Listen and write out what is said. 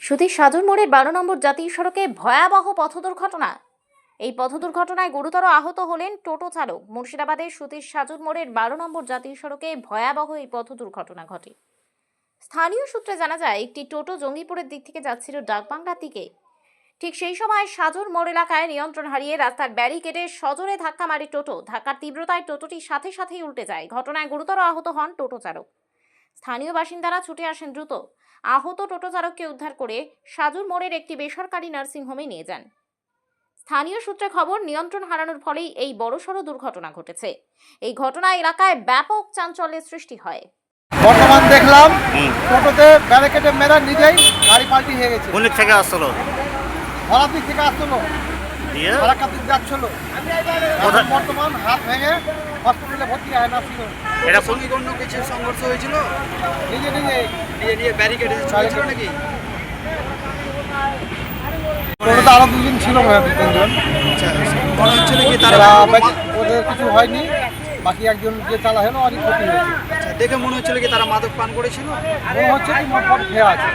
সুধীর সাজুর মোড়ের 12 নম্বর জাতীয় সড়কে ভয়াবহ পথ দুর্ঘটনা। এই পথ দুর্ঘটনায় গুরুতর আহত হলেন টোটো চালক। মুর্শিদাবাদের সুধীর সাজুর মোড়ের 12 নম্বর জাতীয় সড়কে ভয়াবহ এই পথ দুর্ঘটনা ঘটে। স্থানীয় সূত্রে জানা যায়, একটি টোটো জঙ্গিপুরের দিক থেকে যাচ্ছিল ডাকবাংলার দিকে। ঠিক সেই সময় সাজুর মোড় এলাকায় নিয়ন্ত্রণ হারিয়ে রাস্তার ব্যারিকেডে সজোরে ধাক্কা মারে টোটো। ধাক্কার তীব্রতায় টোটোটি সাথে সাথেই উল্টে যায়। ঘটনায় গুরুতর আহত হন টোটো চালক। স্থানীয় বাসিন্দারা ছুটে আসেন দ্রুত। আহত টোটো চালককে উদ্ধার করে সাজুর মোড়ের একটি বেসরকারি নার্সিংহোমে নিয়ে যান। স্থানীয় সূত্রে খবর, নিয়ন্ত্রণ হারানোর ফলেই এই বড়সড় দুর্ঘটনা ঘটেছে। এই ঘটনায় এলাকায় ব্যাপক চাঞ্চল্যের সৃষ্টি হয়। বর্তমান দেখলাম টোটোতে ব্যারিকেডে মেরা নিজেই গাড়ি পাল্টি হয়ে গেছে। কোন দিক থেকে আসলো? ভাড়ার দিক থেকে আসলো, দিয়ে ফারাক্কার দিক যাচ্ছিল। বর্তমান হাত ভেঙে হসপিটালে ভর্তি হয় না ছিল। এটা সঙ্গে অন্য কিছু সংঘর্ষ হয়েছিল, নিজে নিয়ে ব্যারিকেডে চলেছিল নাকি? টোটোতে আরো দুজন ছিল, তিনজন। মনে হচ্ছিল কি ওদের কিছু হয়নি, বাকি একজন যে চালা হলো অনেক ক্ষতি হয়েছে। দেখে মনে হচ্ছিল কি তারা মাদক পান করেছিল। মনে হচ্ছে কি মদ খেয়ে আছে।